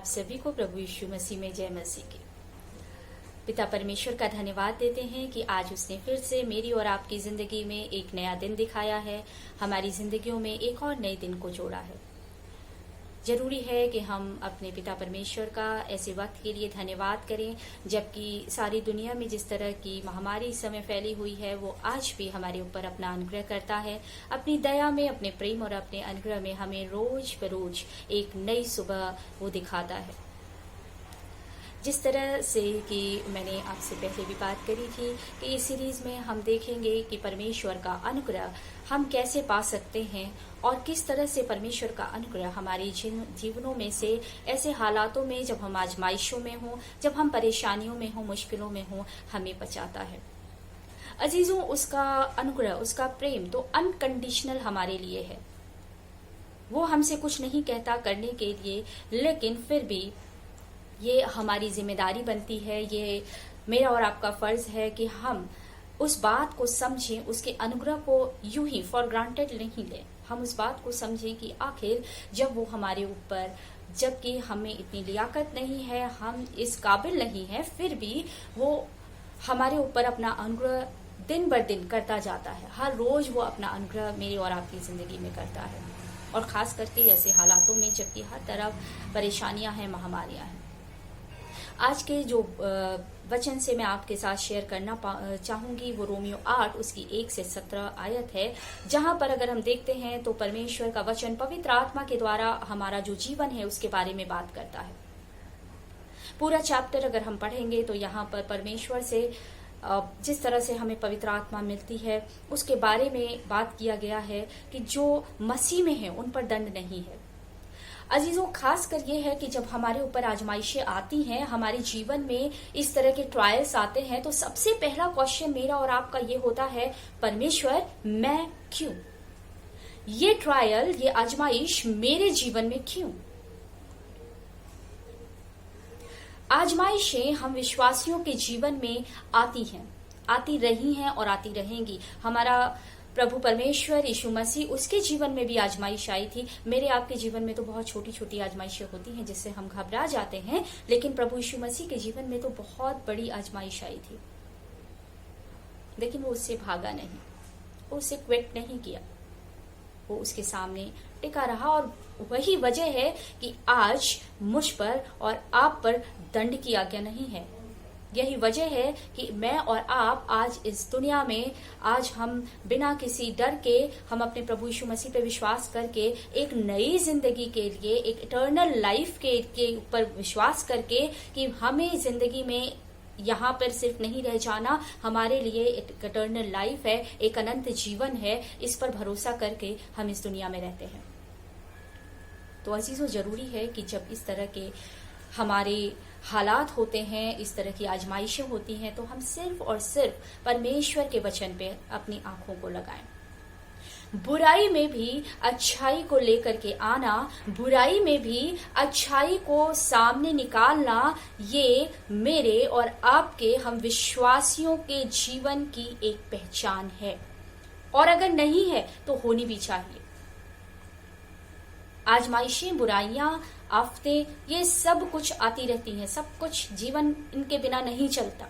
आप सभी को प्रभु यीशु मसीह में जय मसीह की। पिता परमेश्वर का धन्यवाद देते हैं कि आज उसने फिर से मेरी और आपकी जिंदगी में एक नया दिन दिखाया है, हमारी जिंदगियों में एक और नए दिन को जोड़ा है। जरूरी है कि हम अपने पिता परमेश्वर का ऐसे वक्त के लिए धन्यवाद करें, जबकि सारी दुनिया में जिस तरह की महामारी इस समय फैली हुई है वो आज भी हमारे ऊपर अपना अनुग्रह करता है। अपनी दया में, अपने प्रेम और अपने अनुग्रह में हमें रोज बरोज एक नई सुबह वो दिखाता है। जिस तरह से कि मैंने आपसे पहले भी बात करी थी कि इस सीरीज में हम देखेंगे कि परमेश्वर का अनुग्रह हम कैसे पा सकते हैं और किस तरह से परमेश्वर का अनुग्रह हमारे जीवनों में से ऐसे हालातों में, जब हम आजमाइशों में हों, जब हम परेशानियों में हों, मुश्किलों में हों, हमें बचाता है। अजीजों, उसका अनुग्रह, उसका प्रेम तो अनकंडीशनल हमारे लिए है। वो हमसे कुछ नहीं कहता करने के लिए, लेकिन फिर भी ये हमारी जिम्मेदारी बनती है, ये मेरा और आपका फर्ज है कि हम उस बात को समझें, उसके अनुग्रह को यूं ही फॉर ग्रांटेड नहीं लें। हम उस बात को समझें कि आखिर जब वो हमारे ऊपर, जबकि हमें इतनी लियाकत नहीं है, हम इस काबिल नहीं है, फिर भी वो हमारे ऊपर अपना अनुग्रह दिन बर दिन करता जाता है। हर रोज वो अपना अनुग्रह मेरी और आपकी जिंदगी में करता है, और खास करके ऐसे हालातों में जबकि हर तरफ परेशानियां हैं, महामारियां हैं। आज के जो वचन से मैं आपके साथ शेयर करना चाहूंगी वो रोमियो 8 उसकी 1 से 17 आयत है, जहां पर अगर हम देखते हैं तो परमेश्वर का वचन पवित्र आत्मा के द्वारा हमारा जो जीवन है उसके बारे में बात करता है। पूरा चैप्टर अगर हम पढ़ेंगे तो यहाँ पर परमेश्वर से जिस तरह से हमें पवित्र आत्मा मिलती है उसके बारे में बात किया गया है कि जो मसीह में है उन पर दंड नहीं है। अजीजों, खास कर ये है कि जब हमारे ऊपर आजमाइशें आती हैं, हमारे जीवन में इस तरह के ट्रायल्स आते हैं, तो सबसे पहला क्वेश्चन मेरा और आपका ये होता है, परमेश्वर मैं क्यों? ये ट्रायल, ये आजमाइश मेरे जीवन में क्यों? आजमाइशें हम विश्वासियों के जीवन में आती हैं, आती रही हैं और आती रहेंगी। हमारा प्रभु परमेश्वर यीशु मसीह, उसके जीवन में भी आजमाइश आई थी। मेरे आपके जीवन में तो बहुत छोटी छोटी आजमाइशें होती हैं जिससे हम घबरा जाते हैं, लेकिन प्रभु यीशु मसीह के जीवन में तो बहुत बड़ी आजमाइश आई थी, लेकिन वो उससे भागा नहीं, वो उससे क्विट नहीं किया, वो उसके सामने टिका रहा। और वही वजह है कि आज मुझ पर और आप पर दंड की आज्ञा नहीं है। यही वजह है कि मैं और आप आज इस दुनिया में, आज हम बिना किसी डर के, हम अपने प्रभु यीशु मसीह पे विश्वास करके एक नई जिंदगी के लिए, एक इटर्नल लाइफ के ऊपर विश्वास करके कि हमें जिंदगी में यहाँ पर सिर्फ नहीं रह जाना, हमारे लिए एक इटर्नल लाइफ है, एक अनंत जीवन है, इस पर भरोसा करके हम इस दुनिया में रहते हैं। तो अजीजों, जरूरी है कि जब इस तरह के हमारे हालात होते हैं, इस तरह की आजमाइशें होती हैं, तो हम सिर्फ और सिर्फ परमेश्वर के वचन पे अपनी आंखों को लगाएं। बुराई में भी अच्छाई को लेकर के आना, बुराई में भी अच्छाई को सामने निकालना, ये मेरे और आपके, हम विश्वासियों के जीवन की एक पहचान है, और अगर नहीं है तो होनी भी चाहिए। आजमाइशें, बुराइयां, आफतें, ये सब कुछ आती रहती हैं, सब कुछ, जीवन इनके बिना नहीं चलता।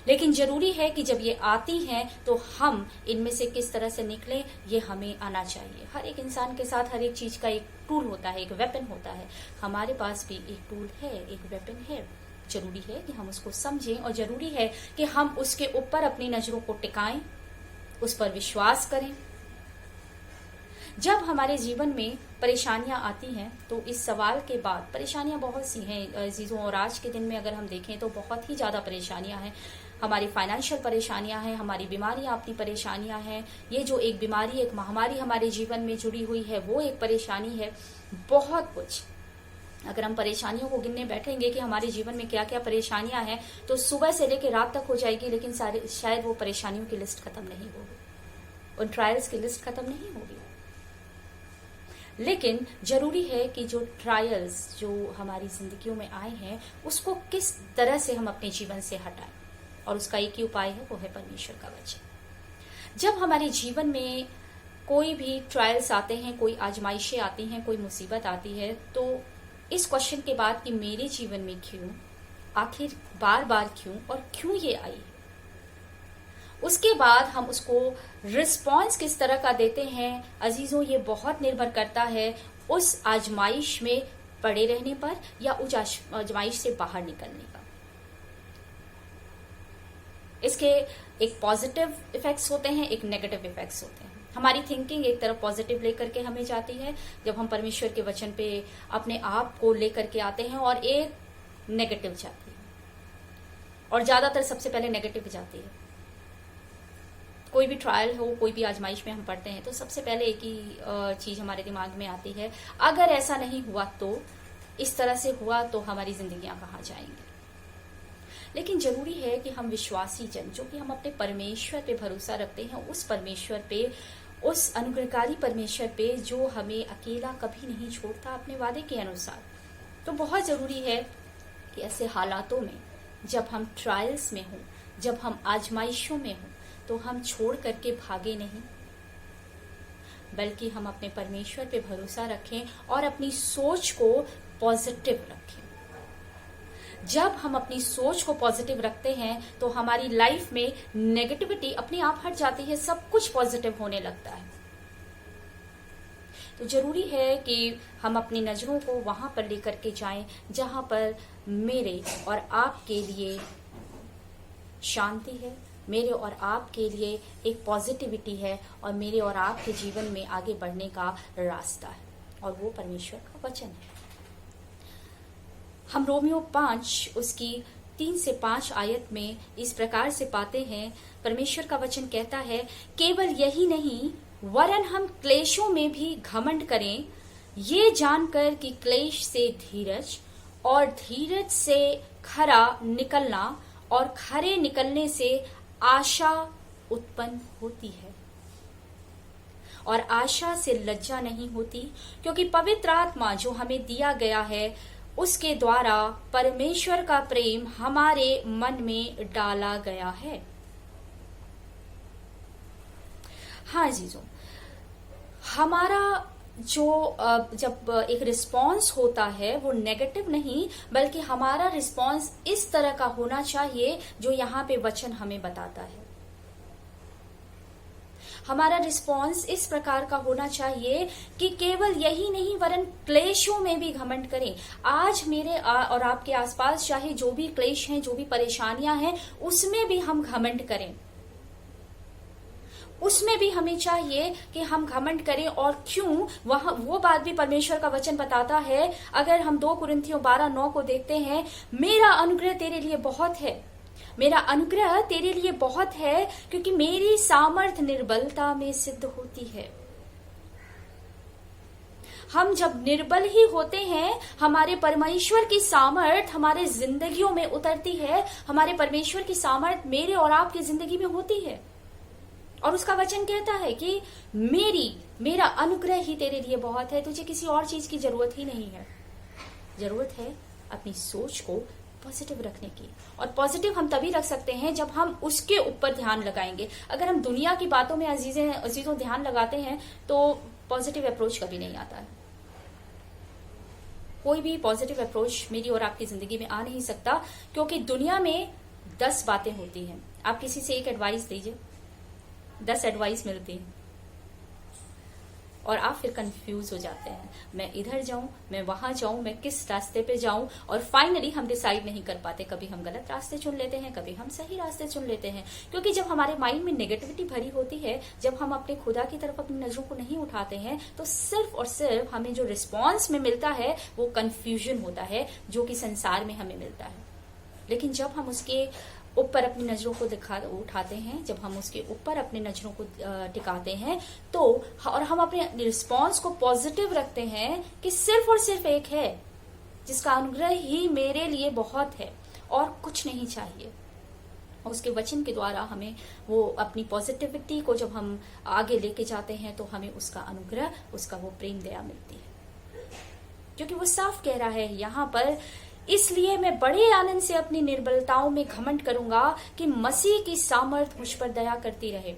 लेकिन जरूरी है कि जब ये आती हैं तो हम इनमें से किस तरह से निकलें, ये हमें आना चाहिए। हर एक इंसान के साथ हर एक चीज का एक टूल होता है, एक वेपन होता है। हमारे पास भी एक टूल है, एक वेपन है। जरूरी है कि हम उसको समझें, और जरूरी है कि हम उसके ऊपर अपनी नजरों को टिकाएं, उस पर विश्वास करें। जब हमारे जीवन में परेशानियां आती हैं तो इस सवाल के बाद, परेशानियां बहुत सी हैं अजीजों, और आज के दिन में अगर हम देखें तो बहुत ही ज्यादा परेशानियां हैं। हमारी फाइनेंशियल परेशानियां हैं, हमारी बीमारियां अपनी परेशानियां हैं। ये जो एक बीमारी, एक महामारी हमारे जीवन में जुड़ी हुई है, वो एक परेशानी है। बहुत कुछ, अगर हम परेशानियों को गिनने बैठेंगे कि हमारे जीवन में क्या क्या परेशानियां हैं, तो सुबह से लेकर रात तक हो जाएगी, लेकिन शायद वो परेशानियों की लिस्ट खत्म नहीं होगी, उन ट्रायल्स की लिस्ट खत्म नहीं होगी। लेकिन जरूरी है कि जो ट्रायल्स जो हमारी जिंदगियों में आए हैं, उसको किस तरह से हम अपने जीवन से हटाएं, और उसका एक ही उपाय है, वो है परमेश्वर का वचन। जब हमारे जीवन में कोई भी ट्रायल्स आते हैं, कोई आजमाइशें आती हैं, कोई मुसीबत आती है, तो इस क्वेश्चन के बाद कि मेरे जीवन में क्यों, आखिर बार बार क्यों और क्यों ये आई, उसके बाद हम उसको रिस्पॉन्स किस तरह का देते हैं अजीजों, ये बहुत निर्भर करता है उस आजमाइश में पड़े रहने पर या उस आजमाइश से बाहर निकलने का। इसके एक पॉजिटिव इफेक्ट्स होते हैं, एक नेगेटिव इफेक्ट्स होते हैं। हमारी थिंकिंग एक तरफ पॉजिटिव लेकर के हमें जाती है जब हम परमेश्वर के वचन पे अपने आप को लेकर के आते हैं, और एक नेगेटिव जाती है, और ज्यादातर सबसे पहले नेगेटिव जाती है। कोई भी ट्रायल हो, कोई भी आजमाइश में हम पढ़ते हैं तो सबसे पहले एक ही चीज हमारे दिमाग में आती है, अगर ऐसा नहीं हुआ तो, इस तरह से हुआ तो हमारी जिंदगियां कहाँ जाएंगी। लेकिन जरूरी है कि हम विश्वासी जन, जो कि हम अपने परमेश्वर पे भरोसा रखते हैं, उस परमेश्वर पे, उस अनुग्रहकारी परमेश्वर पे जो हमें अकेला कभी नहीं छोड़ता अपने वादे के अनुसार, तो बहुत जरूरी है कि ऐसे हालातों में जब हम ट्रायल्स में हों, जब हम आजमाइशों में हों, तो हम छोड़ करके भागे नहीं, बल्कि हम अपने परमेश्वर पे भरोसा रखें और अपनी सोच को पॉजिटिव रखें। जब हम अपनी सोच को पॉजिटिव रखते हैं तो हमारी लाइफ में नेगेटिविटी अपने आप हट जाती है, सब कुछ पॉजिटिव होने लगता है। तो जरूरी है कि हम अपनी नजरों को वहां पर लेकर के जाएं जहां पर मेरे और आपके लिए शांति है, मेरे और आपके लिए एक पॉजिटिविटी है, और मेरे और आपके जीवन में आगे बढ़ने का रास्ता है, और वो परमेश्वर का वचन है। हम रोमियो 5 उसकी 3 से 5 आयत में इस प्रकार से पाते हैं, परमेश्वर का वचन कहता है, केवल यही नहीं वरन हम क्लेशों में भी घमंड करें, ये जानकर कि क्लेश से धीरज, और धीरज से खरा निकलना, और खरे निकलने से आशा उत्पन्न होती है। और आशा से लज्जा नहीं होती, क्योंकि पवित्र आत्मा जो हमें दिया गया है उसके द्वारा परमेश्वर का प्रेम हमारे मन में डाला गया है। हाँ जीजो, हमारा जो जब एक रिस्पॉन्स होता है वो नेगेटिव नहीं, बल्कि हमारा रिस्पॉन्स इस तरह का होना चाहिए जो यहाँ पे वचन हमें बताता है। हमारा रिस्पॉन्स इस प्रकार का होना चाहिए कि केवल यही नहीं वरन क्लेशों में भी घमंड करें। आज मेरे और आपके आसपास चाहे जो भी क्लेश हैं, जो भी परेशानियां हैं, उसमें भी हम घमंड करें, उसमें भी हमें चाहिए कि हम घमंड करें। और क्यों, वहां वो बात भी परमेश्वर का वचन बताता है। अगर हम 2 कुरिन्थियों 12:9 को देखते हैं, मेरा अनुग्रह तेरे लिए बहुत है, मेरा अनुग्रह तेरे लिए बहुत है, क्योंकि मेरी सामर्थ निर्बलता में सिद्ध होती है। हम जब निर्बल ही होते हैं, हमारे परमेश्वर की सामर्थ हमारे जिंदगियों में उतरती है, हमारे परमेश्वर की सामर्थ मेरे और आपकी जिंदगी में होती है। और उसका वचन कहता है कि मेरा अनुग्रह ही तेरे लिए बहुत है, तुझे किसी और चीज की जरूरत ही नहीं है। जरूरत है अपनी सोच को पॉजिटिव रखने की, और पॉजिटिव हम तभी रख सकते हैं जब हम उसके ऊपर ध्यान लगाएंगे। अगर हम दुनिया की बातों में अजीजों ध्यान लगाते हैं तो पॉजिटिव अप्रोच कभी नहीं आता है। कोई भी पॉजिटिव अप्रोच मेरी और आपकी जिंदगी में आ नहीं सकता, क्योंकि दुनिया में 10 बातें होती हैं। आप किसी से एक एडवाइस दीजिए, 10 एडवाइस मिलती है, और आप फिर कंफ्यूज हो जाते हैं, मैं इधर जाऊं, मैं वहां जाऊं, मैं किस रास्ते पे जाऊं, और फाइनली हम डिसाइड नहीं कर पाते। कभी हम गलत रास्ते चुन लेते हैं, कभी हम सही रास्ते चुन लेते हैं, क्योंकि जब हमारे माइंड में नेगेटिविटी भरी होती है, जब हम अपने खुदा की तरफ अपनी नजरों को नहीं उठाते हैं, तो सिर्फ और सिर्फ हमें जो रिस्पॉन्स में मिलता है वो कंफ्यूजन होता है, जो कि संसार में हमें मिलता है। लेकिन जब हम उसके ऊपर अपनी नजरों को उठाते हैं, जब हम उसके ऊपर अपनी नजरों को टिकाते हैं, तो और हम अपने रिस्पॉन्स को पॉजिटिव रखते हैं कि सिर्फ और सिर्फ एक है जिसका अनुग्रह ही मेरे लिए बहुत है और कुछ नहीं चाहिए। और उसके वचन के द्वारा हमें वो अपनी पॉजिटिविटी को जब हम आगे लेके जाते हैं, तो हमें उसका अनुग्रह, उसका वो प्रेम दया मिलती है, क्योंकि वो साफ कह रहा है यहाँ पर, इसलिए मैं बड़े आनंद से अपनी निर्बलताओं में घमंड करूंगा कि मसीह की सामर्थ मुझ पर दया करती रहे।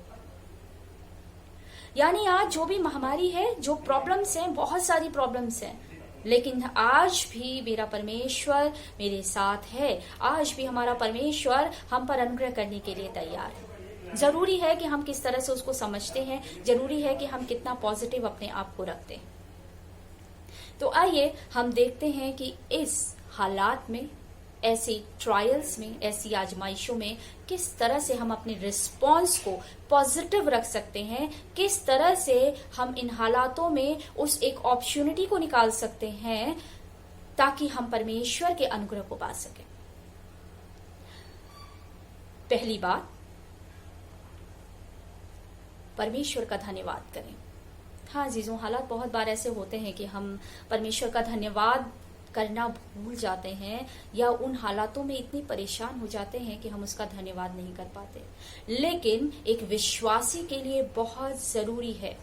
यानी आज जो भी महामारी है, जो प्रॉब्लम्स हैं, बहुत सारी प्रॉब्लम्स हैं, लेकिन आज भी मेरा परमेश्वर मेरे साथ है। आज भी हमारा परमेश्वर हम पर अनुग्रह करने के लिए तैयार है। जरूरी है कि हम किस तरह से उसको समझते हैं, जरूरी है कि हम कितना पॉजिटिव अपने आप को रखते हैं। तो आइए हम देखते हैं कि इस हालात में, ऐसी ट्रायल्स में, ऐसी आजमाइशों में किस तरह से हम अपने रिस्पॉन्स को पॉजिटिव रख सकते हैं, किस तरह से हम इन हालातों में उस एक अपॉर्चुनिटी को निकाल सकते हैं ताकि हम परमेश्वर के अनुग्रह को पा सकें। पहली बात, परमेश्वर का धन्यवाद करें। हाँ जीजों, हालात बहुत बार ऐसे होते हैं कि हम परमेश्वर का धन्यवाद करना भूल जाते हैं या उन हालातों में इतनी परेशान हो जाते हैं कि हम उसका धन्यवाद नहीं कर पाते। लेकिन एक विश्वासी के लिए बहुत जरूरी है,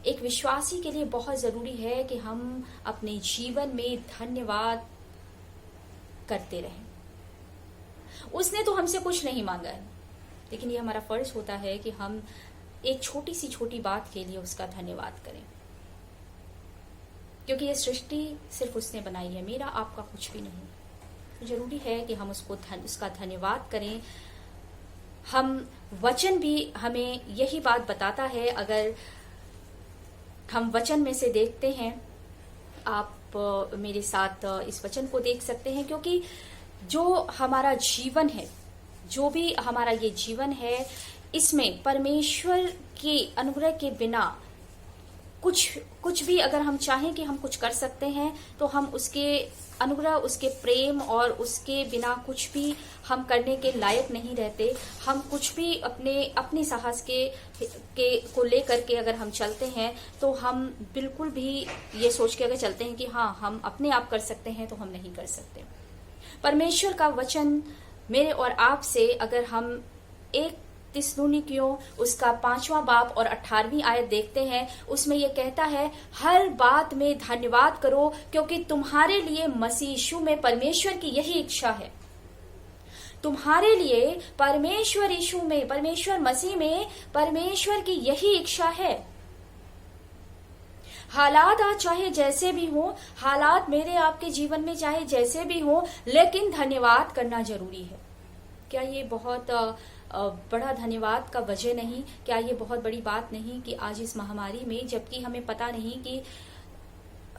एक विश्वासी के लिए बहुत जरूरी है कि हम अपने जीवन में धन्यवाद करते रहें। उसने तो हमसे कुछ नहीं मांगा है, लेकिन ये हमारा फर्ज होता है कि हम एक छोटी सी छोटी बात के लिए उसका धन्यवाद करें, क्योंकि ये सृष्टि सिर्फ उसने बनाई है, मेरा आपका कुछ भी नहीं। तो जरूरी है कि हम उसका धन्यवाद करें। हम वचन भी हमें यही बात बताता है। अगर हम वचन में से देखते हैं, आप मेरे साथ इस वचन को देख सकते हैं, क्योंकि जो हमारा जीवन है, जो भी हमारा ये जीवन है, इसमें परमेश्वर के अनुग्रह के बिना कुछ भी अगर हम चाहें कि हम कुछ कर सकते हैं, तो हम उसके अनुग्रह, उसके प्रेम और उसके बिना कुछ भी हम करने के लायक नहीं रहते। हम कुछ भी अपने साहस के को लेकर के अगर हम चलते हैं, तो हम बिल्कुल भी ये सोच के अगर चलते हैं कि हाँ हम अपने आप कर सकते हैं, तो हम नहीं कर सकते। परमेश्वर का वचन मेरे और आप से, अगर हम 1 थिस्सलुनीकियों उसका 5वां बाब और 18वीं आयत देखते हैं, उसमें यह कहता है, हर बात में धन्यवाद करो, क्योंकि तुम्हारे लिए मसीह यीशु में परमेश्वर की यही इच्छा है। तुम्हारे लिए परमेश्वर यीशु में, परमेश्वर मसीह में परमेश्वर की यही इच्छा है। हालात आज चाहे जैसे भी हो, हालात मेरे आपके जीवन में चाहे जैसे भी हो, लेकिन धन्यवाद करना जरूरी है। क्या ये बहुत बड़ा धन्यवाद का वजह नहीं? क्या ये बहुत बड़ी बात नहीं कि आज इस महामारी में, जबकि हमें पता नहीं कि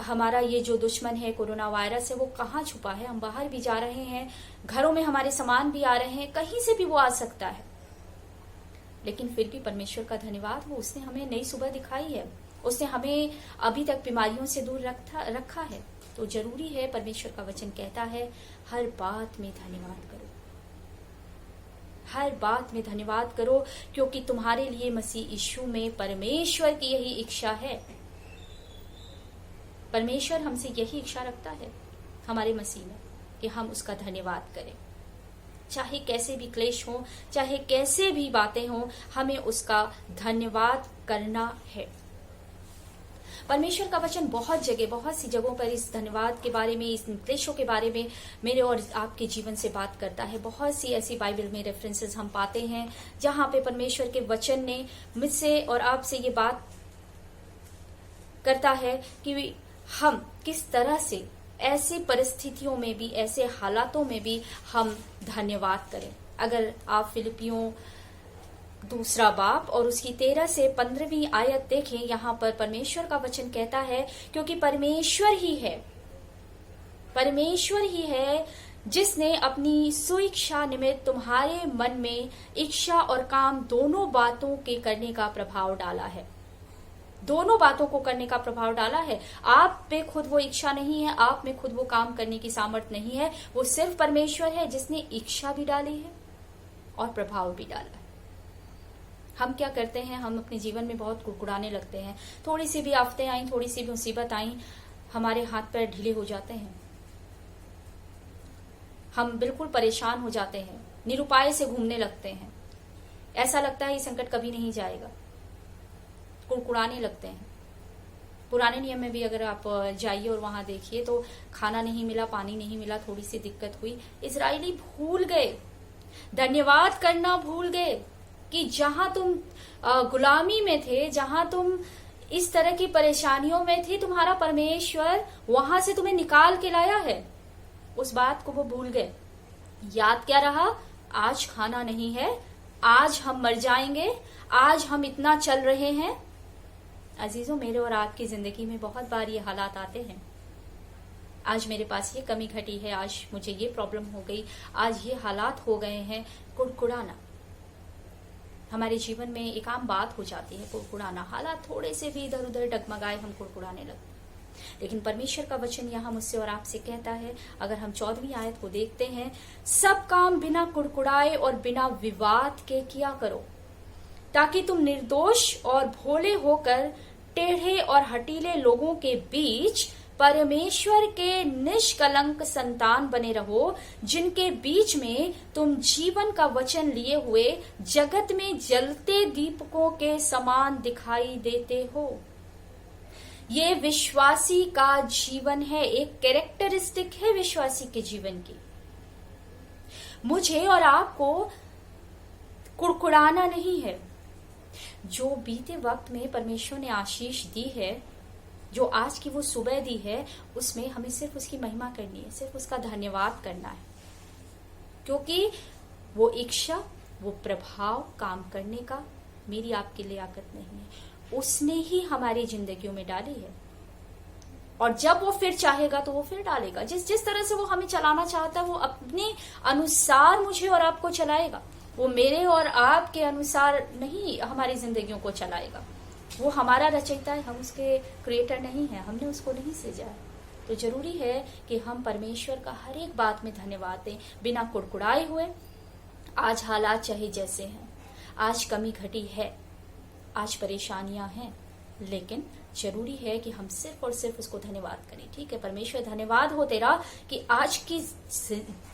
हमारा ये जो दुश्मन है कोरोना वायरस है वो कहाँ छुपा है, हम बाहर भी जा रहे हैं, घरों में हमारे सामान भी आ रहे हैं, कहीं से भी वो आ सकता है, लेकिन फिर भी परमेश्वर का धन्यवाद हो, उसने हमें नई सुबह दिखाई है, उसने हमें अभी तक बीमारियों से दूर रखा है। तो जरूरी है, परमेश्वर का वचन कहता है, हर बात में धन्यवाद करो, हर बात में धन्यवाद करो, क्योंकि तुम्हारे लिए मसीह यीशु में परमेश्वर की यही इच्छा है। परमेश्वर हमसे यही इच्छा रखता है हमारे मसीह में कि हम उसका धन्यवाद करें। चाहे कैसे भी क्लेश हो, चाहे कैसे भी बातें हो, हमें उसका धन्यवाद करना है। परमेश्वर का वचन बहुत सी जगहों पर इस धन्यवाद के बारे में, इस क्लेशों के बारे में मेरे और आपके जीवन से बात करता है। बहुत सी ऐसी बाइबल में रेफरेंसेस हम पाते हैं जहां पे परमेश्वर के वचन ने मुझसे और आपसे ये बात करता है कि हम किस तरह से ऐसे परिस्थितियों में भी, ऐसे हालातों में भी हम धन्यवाद करें। अगर आप फिलिपियों 2 बाब और उसकी 13 से 15वीं आयत देखें, यहाँ पर परमेश्वर का वचन कहता है, क्योंकि परमेश्वर ही है जिसने अपनी सुइच्छा निमित्त तुम्हारे मन में इच्छा और काम दोनों बातों के करने का प्रभाव डाला है। दोनों बातों को करने का प्रभाव डाला है। आप में खुद वो इच्छा नहीं है, आप में खुद वो काम करने की सामर्थ्य नहीं है, वो सिर्फ परमेश्वर है जिसने इच्छा भी डाली है और प्रभाव भी डाला है। हम क्या करते हैं, हम अपने जीवन में बहुत कुड़कुड़ाने लगते हैं। थोड़ी सी भी आफतें आई, थोड़ी सी भी मुसीबत आई, हमारे हाथ पैर ढीले हो जाते हैं, हम बिल्कुल परेशान हो जाते हैं, निरुपाय से घूमने लगते हैं, ऐसा लगता है ये संकट कभी नहीं जाएगा, कुड़कुड़ाने लगते हैं। पुराने नियम में भी अगर आप जाइए और वहां देखिए तो खाना नहीं मिला, पानी नहीं मिला, थोड़ी सी दिक्कत हुई, इजरायली भूल गए, धन्यवाद करना भूल गए कि जहां तुम गुलामी में थे, जहां तुम इस तरह की परेशानियों में थी, तुम्हारा परमेश्वर वहां से तुम्हें निकाल के लाया है। उस बात को वो भूल गए। याद क्या रहा? आज खाना नहीं है, आज हम मर जाएंगे, आज हम इतना चल रहे हैं। अजीजों, मेरे और आपकी जिंदगी में बहुत बार ये हालात आते हैं। आज मेरे पास ये कमी घटी है, आज मुझे ये प्रॉब्लम हो गई, आज ये हालात हो गए हैं। कुड़कुड़ाना हमारे जीवन में एक आम बात हो जाती है। कुड़कुड़ाना, हालात थोड़े से भी इधर उधर डगमगाए हम कुड़कुड़ाने लगते। लेकिन परमेश्वर का वचन यहाँ मुझसे और आपसे कहता है, अगर हम 14वीं आयत को देखते हैं, सब काम बिना कुड़कुड़ाए और बिना विवाद के किया करो, ताकि तुम निर्दोष और भोले होकर टेढ़े और हटीले लोगों के बीच परमेश्वर के निष्कलंक संतान बने रहो, जिनके बीच में तुम जीवन का वचन लिए हुए जगत में जलते दीपकों के समान दिखाई देते हो। ये विश्वासी का जीवन है, एक कैरेक्टरिस्टिक है विश्वासी के जीवन की। मुझे और आपको कुड़कुड़ाना नहीं है। जो बीते वक्त में परमेश्वर ने आशीष दी है, जो आज की वो सुबह दी है, उसमें हमें सिर्फ उसकी महिमा करनी है, सिर्फ उसका धन्यवाद करना है, क्योंकि वो इच्छा, वो प्रभाव काम करने का मेरी आपकी लियाकत नहीं है, उसने ही हमारी जिंदगियों में डाली है। और जब वो फिर चाहेगा तो वो फिर डालेगा। जिस तरह से वो हमें चलाना चाहता है, वो अपने अनुसार मुझे और आपको चलाएगा। वो मेरे और आपके अनुसार नहीं हमारी जिंदगियों को चलाएगा। वो हमारा रचयिता है, हम उसके क्रिएटर नहीं है, हमने उसको नहीं सृजा है। तो जरूरी है कि हम परमेश्वर का हर एक बात में धन्यवाद दें, बिना कुड़कुड़ाए हुए। आज हालात चाहे जैसे हैं, आज कमी घटी है, आज परेशानियां हैं, लेकिन जरूरी है कि हम सिर्फ और सिर्फ उसको धन्यवाद करें। ठीक है परमेश्वर, धन्यवाद हो तेरा कि आज की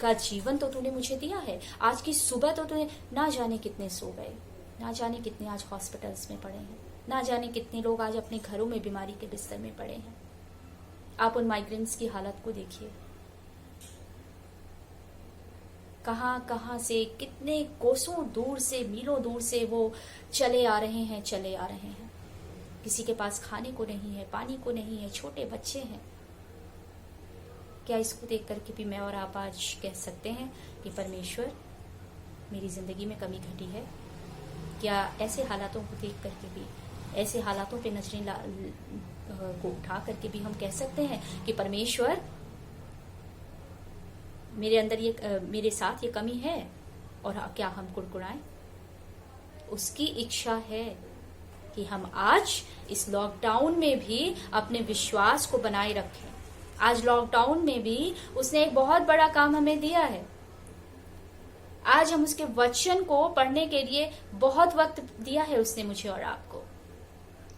का जीवन तो तूने मुझे दिया है। आज की सुबह तो तूने, ना जाने कितने सो गए, ना जाने कितने आज हॉस्पिटल्स में पड़े हैं, ना जाने कितने लोग आज अपने घरों में बीमारी के बिस्तर में पड़े हैं। आप उन माइग्रेंट्स की हालत को देखिए, कहां कहां से, कितने कोसों दूर से, मीलों दूर से वो चले आ रहे हैं। किसी के पास खाने को नहीं है, पानी को नहीं है, छोटे बच्चे हैं। क्या इसको देख करके भी मैं और आप आज कह सकते हैं कि परमेश्वर, मेरी जिंदगी में कमी घटी है? क्या ऐसे हालातों को देख करके भी, ऐसे हालातों पे नजरें को उठा करके भी हम कह सकते हैं कि परमेश्वर, मेरे अंदर ये, मेरे साथ ये कमी है? और क्या हम कुड़कुड़ाएं? उसकी इच्छा है कि हम आज इस लॉकडाउन में भी अपने विश्वास को बनाए रखें। आज लॉकडाउन में भी उसने एक बहुत बड़ा काम हमें दिया है। आज हम उसके वचन को पढ़ने के लिए बहुत वक्त दिया है उसने मुझे और आपको।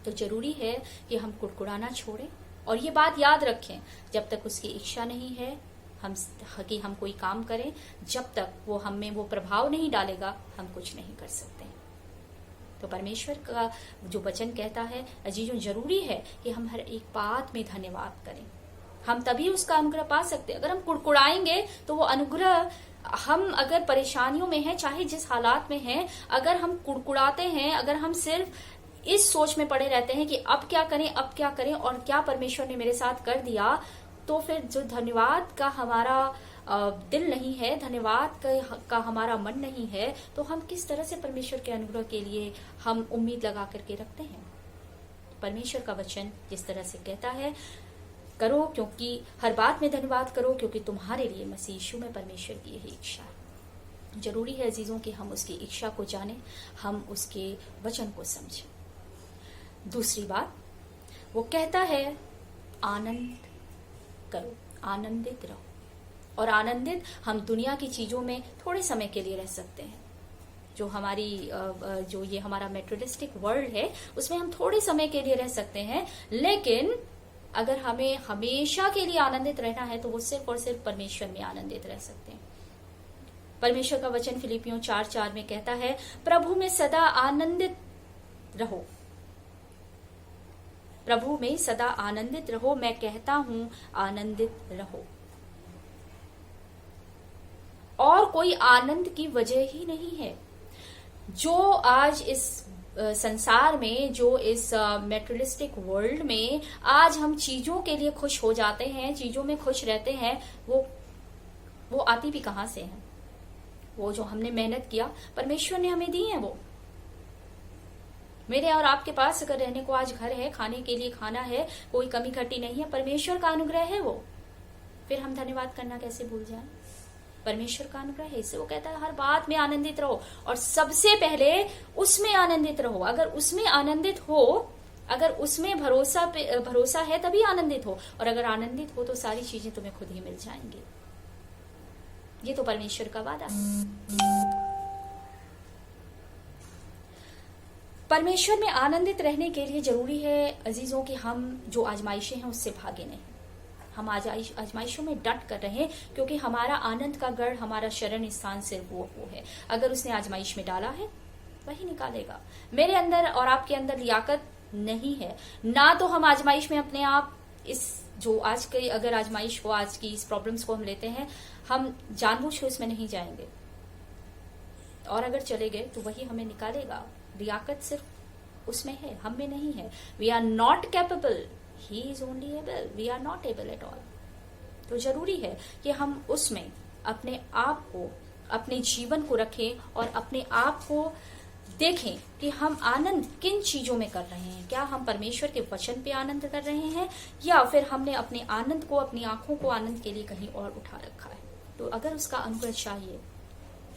तो जरूरी है कि हम कुड़कुड़ाना छोड़ें और ये बात याद रखें, जब तक उसकी इच्छा नहीं है हम कोई काम करें, जब तक वो हम में वो प्रभाव नहीं डालेगा, हम कुछ नहीं कर सकते। तो परमेश्वर का जो वचन कहता है अजीजों, जरूरी है कि हम हर एक बात में धन्यवाद करें। हम तभी उसका अनुग्रह पा सकते हैं। अगर हम कुड़कुड़ाएंगे तो वो अनुग्रह, हम अगर परेशानियों में हैं, चाहे जिस हालात में हैं, अगर हम कुड़कुड़ाते हैं, अगर हम सिर्फ इस सोच में पड़े रहते हैं कि अब क्या करें और क्या परमेश्वर ने मेरे साथ कर दिया, तो फिर जो धन्यवाद का हमारा दिल नहीं है, धन्यवाद का हमारा मन नहीं है, तो हम किस तरह से परमेश्वर के अनुग्रह के लिए हम उम्मीद लगा करके रखते हैं? परमेश्वर का वचन जिस तरह से कहता है, करो क्योंकि हर बात में धन्यवाद करो, क्योंकि तुम्हारे लिए मसीह यीशु में परमेश्वर की यही इच्छा है। जरूरी है अजीजों कि हम उसकी इच्छा को जानें, हम उसके वचन को समझें। दूसरी बात, वो कहता है आनंद करो, आनंदित रहो। और आनंदित हम दुनिया की चीजों में थोड़े समय के लिए रह सकते हैं। जो ये हमारा मेटेरियलिस्टिक वर्ल्ड है, उसमें हम थोड़े समय के लिए रह सकते हैं, लेकिन अगर हमें हमेशा के लिए आनंदित रहना है तो वो सिर्फ और सिर्फ परमेश्वर में आनंदित रह सकते हैं। परमेश्वर का वचन फिलिपियों 4:4 में कहता है, प्रभु में सदा आनंदित रहो, प्रभु में सदा आनंदित रहो, मैं कहता हूं आनंदित रहो। और कोई आनंद की वजह ही नहीं है। जो आज इस संसार में, जो इस मेटेरियलिस्टिक वर्ल्ड में आज हम चीजों के लिए खुश हो जाते हैं, चीजों में खुश रहते हैं, वो आती भी कहां से है? वो जो हमने मेहनत किया, परमेश्वर ने हमें दी है। वो मेरे और आपके पास अगर रहने को आज घर है, खाने के लिए खाना है, कोई कमी खट्टी नहीं है, परमेश्वर का अनुग्रह है वो। फिर हम धन्यवाद करना कैसे भूल जाएं? परमेश्वर का अनुग्रह है। इससे वो कहता है हर बात में आनंदित रहो और सबसे पहले उसमें आनंदित रहो। अगर उसमें आनंदित हो, अगर उसमें भरोसा है, तभी आनंदित हो। और अगर आनंदित हो तो सारी चीजें तुम्हें खुद ही मिल जाएंगी। ये तो परमेश्वर का वादा है। परमेश्वर में आनंदित रहने के लिए जरूरी है अजीजों कि हम जो आजमाइशें हैं उससे भागे नहीं। हम आजमाइशों में डट कर रहे, क्योंकि हमारा आनंद का गढ़, हमारा शरण स्थान सिर्फ वो है। अगर उसने आजमाइश में डाला है, वही निकालेगा। मेरे अंदर और आपके अंदर लियाकत नहीं है ना, तो हम आजमाइश में अपने आप इस जो आज के अगर आजमाइश को, आज की इस प्रॉब्लम्स को हम लेते हैं, हम जानबूझ के इसमें नहीं जाएंगे। और अगर चले गए तो वही हमें निकालेगा। लियाकत सिर्फ उसमें है, हम में नहीं है। We are not capable, he is only able, we are not able at all. तो जरूरी है कि हम उसमें अपने आप को, अपने जीवन को रखें और अपने आप को देखें कि हम आनंद किन चीजों में कर रहे हैं। क्या हम परमेश्वर के वचन पे आनंद कर रहे हैं, या फिर हमने अपने आनंद को, अपनी आंखों को आनंद के लिए कहीं और उठा रखा है। तो अगर उसका अनुग्रह चाहिए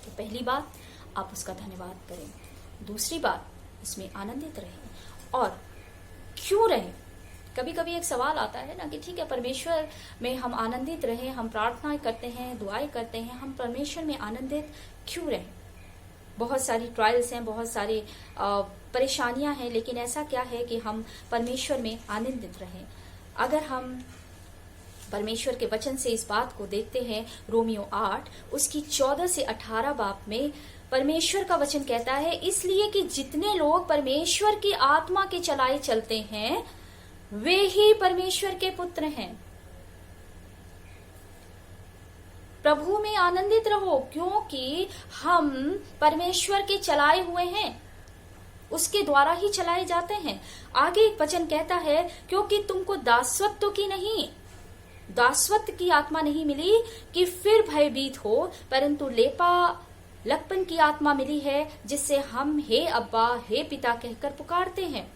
तो पहली बात, आप उसका धन्यवाद करें। दूसरी बात, इसमें आनंदित रहें। और क्यों रहें? कभी कभी एक सवाल आता है ना कि ठीक है, परमेश्वर में हम आनंदित रहें, हम प्रार्थनाएं करते हैं, दुआएं करते हैं, हम परमेश्वर में आनंदित क्यों रहें? बहुत सारी ट्रायल्स हैं, बहुत सारी परेशानियां हैं, लेकिन ऐसा क्या है कि हम परमेश्वर में आनंदित रहें? अगर हम परमेश्वर के वचन से इस बात को देखते हैं, रोमियो 8 उसकी 14 से 18 बाब में परमेश्वर का वचन कहता है, इसलिए कि जितने लोग परमेश्वर की आत्मा के चलाए चलते हैं, वे ही परमेश्वर के पुत्र हैं। प्रभु में आनंदित रहो, क्योंकि हम परमेश्वर के चलाए हुए हैं, उसके द्वारा ही चलाए जाते हैं। आगे एक वचन कहता है, क्योंकि तुमको दासत्व की नहीं, दासत्व की आत्मा नहीं मिली कि फिर भयभीत हो, परंतु लकपन की आत्मा मिली है, जिससे हम हे अब्बा, हे पिता कहकर पुकारते हैं।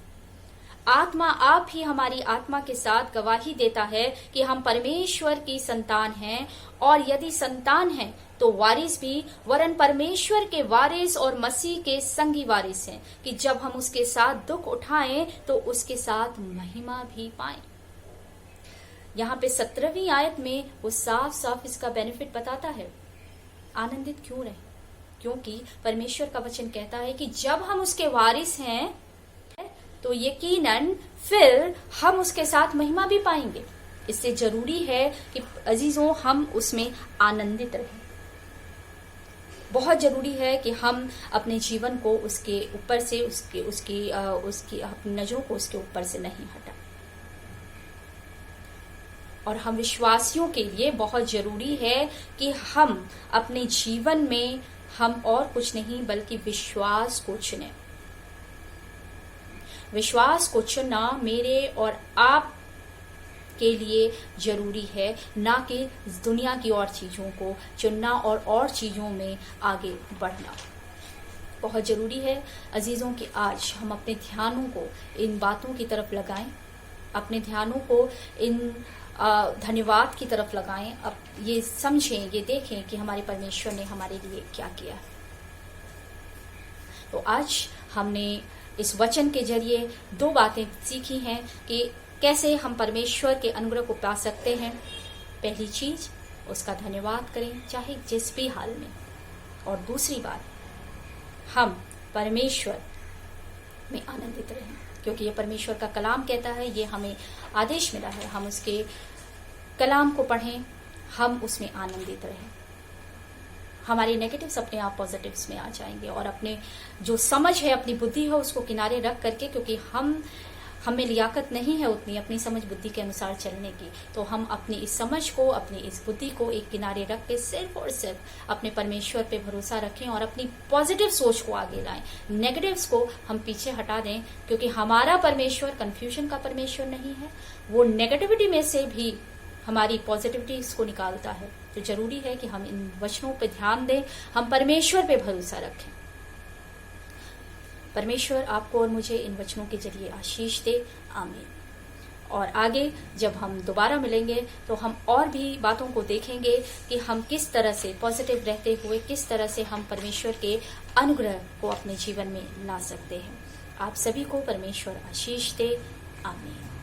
आत्मा आप ही हमारी आत्मा के साथ गवाही देता है कि हम परमेश्वर की संतान हैं, और यदि संतान हैं तो वारिस भी, वरन परमेश्वर के वारिस और मसीह के संगी वारिस हैं, कि जब हम उसके साथ दुख उठाएं तो उसके साथ महिमा भी पाएं। यहाँ पे 17वीं आयत में वो साफ साफ इसका बेनिफिट बताता है। आनंदित क्यों रहे? क्योंकि परमेश्वर का वचन कहता है कि जब हम उसके वारिस हैं तो यकीनन फिर हम उसके साथ महिमा भी पाएंगे। इससे जरूरी है कि अजीजों, हम उसमें आनंदित रहें। बहुत जरूरी है कि हम अपने जीवन को उसके ऊपर से, उसकी अपनी नजरों को उसके ऊपर से नहीं हटाएं। और हम विश्वासियों के लिए बहुत जरूरी है कि हम अपने जीवन में हम और कुछ नहीं बल्कि विश्वास को चुनें। विश्वास को चुनना मेरे और आप के लिए जरूरी है, ना कि दुनिया की और चीजों को चुनना और चीजों में आगे बढ़ना। बहुत जरूरी है अजीजों कि आज हम अपने ध्यानों को इन बातों की तरफ लगाएं, अपने ध्यानों को इन धन्यवाद की तरफ लगाएं। अब ये समझें, ये देखें कि हमारे परमेश्वर ने हमारे लिए क्या किया है। तो आज हमने इस वचन के जरिए 2 बातें सीखी हैं कि कैसे हम परमेश्वर के अनुग्रह को पा सकते हैं। पहली चीज, उसका धन्यवाद करें चाहे जिस भी हाल में। और दूसरी बात, हम परमेश्वर में आनंदित रहें, क्योंकि ये परमेश्वर का कलाम कहता है, ये हमें आदेश मिला है, हम उसके कलाम को पढ़ें, हम उसमें आनंदित रहें। हमारे नेगेटिव्स अपने आप पॉजिटिव्स में आ जाएंगे, और अपने जो समझ है, अपनी बुद्धि है, उसको किनारे रख करके, क्योंकि हम हमें लियाकत नहीं है उतनी अपनी समझ बुद्धि के अनुसार चलने की, तो हम अपनी इस समझ को, अपनी इस बुद्धि को एक किनारे रख के सिर्फ और सिर्फ अपने परमेश्वर पे भरोसा रखें और अपनी पॉजिटिव सोच को आगे लाएं। नेगेटिव्स को हम पीछे हटा दें, क्योंकि हमारा परमेश्वर कंफ्यूजन का परमेश्वर नहीं है। वो नेगेटिविटी में से भी हमारी पॉजिटिविटी को निकालता है। तो जरूरी है कि हम इन वचनों पर ध्यान दें, हम परमेश्वर पे भरोसा रखें। परमेश्वर आपको और मुझे इन वचनों के जरिए आशीष दे। आमीन। और आगे जब हम दोबारा मिलेंगे तो हम और भी बातों को देखेंगे कि हम किस तरह से पॉजिटिव रहते हुए किस तरह से हम परमेश्वर के अनुग्रह को अपने जीवन में ला सकते हैं। आप सभी को परमेश्वर आशीष दे। आमीन।